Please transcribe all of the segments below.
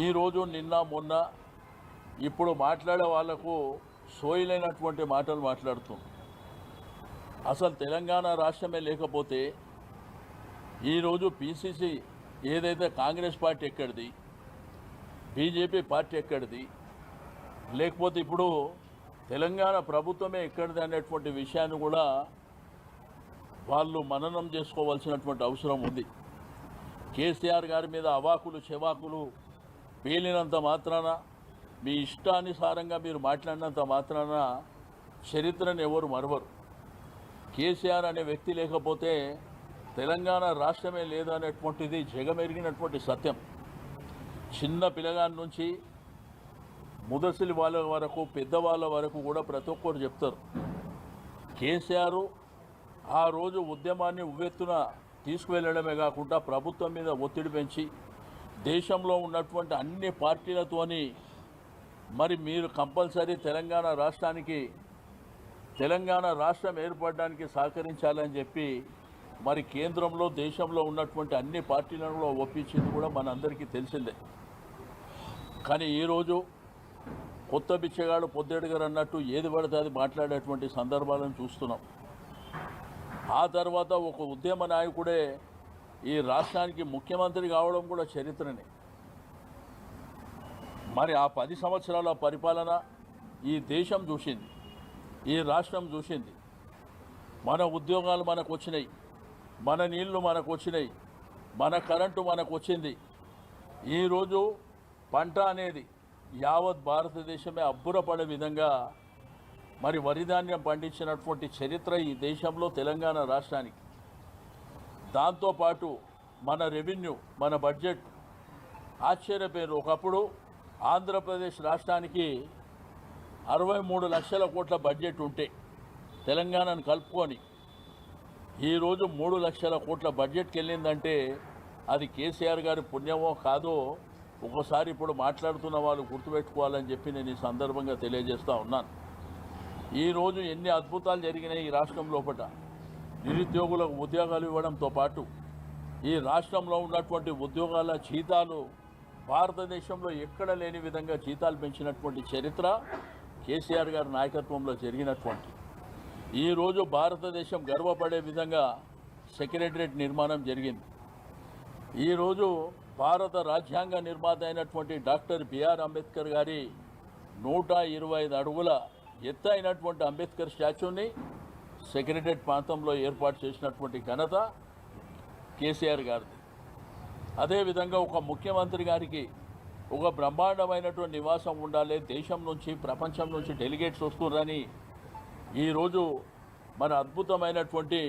ఈరోజు నిన్న మొన్న ఇప్పుడు మాట్లాడే వాళ్లకు సోయలేనటువంటి మాటలు మాట్లాడుతుంది. అసలు తెలంగాణ రాష్ట్రమే లేకపోతే ఈరోజు పిసిసి ఏదైతే కాంగ్రెస్ పార్టీ ఎక్కడిది, బీజేపీ పార్టీ ఎక్కడిది, లేకపోతే ఇప్పుడు తెలంగాణ ప్రభుత్వమే ఎక్కడిది అనేటువంటి విషయాన్ని కూడా వాళ్ళు మననం చేసుకోవాల్సినటువంటి అవసరం ఉంది. కేసీఆర్ గారి మీద అవాకులు చెవాకులు పేలినంత మాత్రాన, మీ ఇష్టానుసారంగా మీరు మాట్లాడినంత మాత్రాన చరిత్రను ఎవరు మరవరు. కేసీఆర్ అనే వ్యక్తి లేకపోతే తెలంగాణ రాష్ట్రమే లేదనేటువంటిది జగమెరిగినటువంటి సత్యం. చిన్న పిల్లగాని నుంచి ముదసిలి వాళ్ళ వరకు, పెద్దవాళ్ళ వరకు కూడా ప్రతి ఒక్కరు చెప్తారు. కేసీఆర్ ఆ రోజు ఉద్యమాన్ని ఉవ్వెత్తున తీసుకువెళ్ళడమే కాకుండా ప్రభుత్వం మీద ఒత్తిడి పెంచి దేశంలో ఉన్నటువంటి అన్ని పార్టీలతోని మరి మీరు కంపల్సరీ తెలంగాణ రాష్ట్రం ఏర్పడడానికి సహకరించాలని చెప్పి మరి కేంద్రంలో దేశంలో ఉన్నటువంటి అన్ని పార్టీలను ఒప్పించింది కూడా మనందరికీ తెలిసిందే. కానీ ఈరోజు కొత్త బిచ్చగాడు పొద్దెడుగారు అన్నట్టు ఏది పడితే అది మాట్లాడేటువంటి సందర్భాలను చూస్తున్నాం. ఆ తర్వాత ఒక ఉద్యమ నాయకుడే ఈ రాష్ట్రానికి ముఖ్యమంత్రి కావడం కూడా చరిత్రనే. మరి ఆ 10 సంవత్సరాల పరిపాలన ఈ దేశం చూసింది, ఈ రాష్ట్రం చూసింది. మన ఉద్యోగాలు మనకు వచ్చినాయి, మన నీళ్లు మనకు వచ్చినాయి, మన కరెంటు మనకు వచ్చింది. ఈరోజు పంట అనేది యావత్ భారతదేశమే అబ్బురపడే విధంగా మరి వరిధాన్యం పండించినటువంటి చరిత్ర ఈ దేశంలో తెలంగాణ రాష్ట్రానికి. దాంతోపాటు మన రెవెన్యూ, మన బడ్జెట్ ఆశ్చర్యపోయారు. ఒకప్పుడు ఆంధ్రప్రదేశ్ రాష్ట్రానికి 63 లక్షల కోట్ల బడ్జెట్ ఉంటే తెలంగాణను కలుపుకొని ఈరోజు 3 లక్షల కోట్ల బడ్జెట్కి వెళ్ళిందంటే అది కేసీఆర్ గారి పుణ్యమో కాదో ఒకసారి ఇప్పుడు మాట్లాడుతున్న వాళ్ళు గుర్తుపెట్టుకోవాలని చెప్పి నేను ఈ సందర్భంగా తెలియజేస్తూ ఉన్నాను. ఈరోజు ఎన్ని అద్భుతాలు జరిగినాయి ఈ రాష్ట్రం లోపల. నిరుద్యోగులకు ఉద్యోగాలు ఇవ్వడంతో పాటు ఈ రాష్ట్రంలో ఉన్నటువంటి ఉద్యోగాల జీతాలు భారతదేశంలో ఎక్కడ లేని విధంగా జీతాలు పెంచినటువంటి చరిత్ర కేసీఆర్ గారి నాయకత్వంలో జరిగినటువంటి. ఈరోజు భారతదేశం గర్వపడే విధంగా సెక్రటరియట్ నిర్మాణం జరిగింది. ఈరోజు భారత రాజ్యాంగ నిర్మాత అయినటువంటి డాక్టర్ బిఆర్ అంబేద్కర్ గారి 125 అడుగుల ఎత్తైనటువంటి అంబేద్కర్ స్టాచ్యూని సెక్రటరియట్ ప్రాంతంలో ఏర్పాటు చేసినటువంటి ఘనత కేసీఆర్ గారిది. అదేవిధంగా ఒక ముఖ్యమంత్రి గారికి ఒక బ్రహ్మాండమైనటువంటి నివాసం ఉండాలి, దేశం నుంచి ప్రపంచం నుంచి డెలిగేట్స్ వస్తున్నారని ఈరోజు మన అద్భుతమైనటువంటి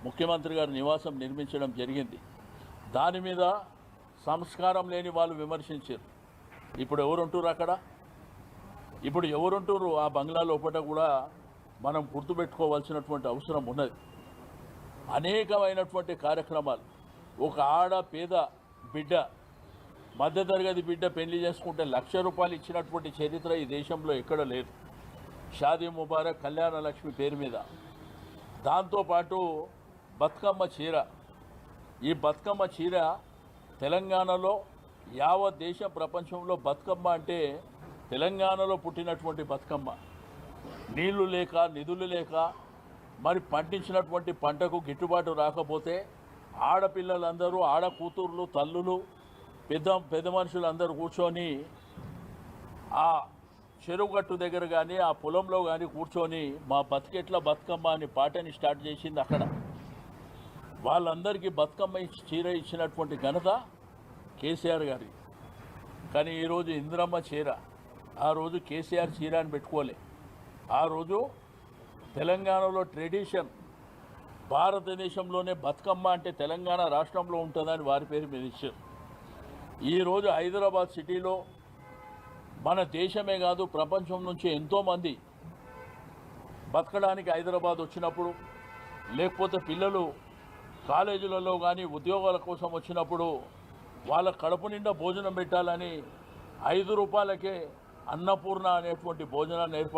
ముఖ్యమంత్రి గారి నివాసం నిర్మించడం జరిగింది. దాని మీద సంస్కారం లేని వాళ్ళు విమర్శించారు. ఇప్పుడు ఎవరుంటారు అక్కడ? ఇప్పుడు ఎవరుంటారు ఆ బంగ్లా లోపల కూడా మనం గుర్తుపెట్టుకోవాల్సినటువంటి అవసరం ఉన్నది. అనేకమైనటువంటి కార్యక్రమాలు. ఒక పేద బిడ్డ, మధ్యతరగతి బిడ్డ పెళ్లి చేసుకుంటే 1,00,000 రూపాయలు ఇచ్చినటువంటి చరిత్ర ఈ దేశంలో ఎక్కడ లేదు. షాదీ ముబారక్, కళ్యాణ లక్ష్మి పేరు మీద. దాంతోపాటు బతుకమ్మ చీర. ఈ బతుకమ్మ చీర తెలంగాణలో యావత్ దేశ ప్రపంచంలో బతుకమ్మ అంటే తెలంగాణలో పుట్టినటువంటి బతుకమ్మ. నీళ్లు లేక, నిధులు లేక, మరి పండించినటువంటి పంటకు గిట్టుబాటు రాకపోతే ఆడపిల్లలందరూ, కూతుర్లు, తల్లులు, పెద్ద మనుషులందరూ కూర్చొని ఆ చెరువుగట్టు దగ్గర కానీ ఆ పొలంలో కానీ కూర్చొని మా బతికెట్ల బతుకమ్మ అని పాటని స్టార్ట్ చేసింది అక్కడ. వాళ్ళందరికీ బతుకమ్మ చీర ఇచ్చినటువంటి ఘనత కేసీఆర్ గారి. కానీ ఈరోజు ఇందిరమ్మ చీర, ఆ రోజు కేసీఆర్ చీర అని పెట్టుకోలే. ఆ రోజు తెలంగాణలో ట్రెడిషన్, భారతదేశంలోనే బతుకమ్మ అంటే తెలంగాణ రాష్ట్రంలో ఉంటుందని వారి పేరు మీద ఇచ్చారు. ఈరోజు హైదరాబాద్ సిటీలో మన దేశమే కాదు ప్రపంచం నుంచి ఎంతోమంది బతకడానికి హైదరాబాద్ వచ్చినప్పుడు, లేకపోతే పిల్లలు కాలేజీలలో కానీ ఉద్యోగాల కోసం వచ్చినప్పుడు వాళ్ళ కడుపు నిండా భోజనం పెట్టాలని 5 రూపాయలకే అన్నపూర్ణ అనేటువంటి భోజనాన్ని ఏర్పాటు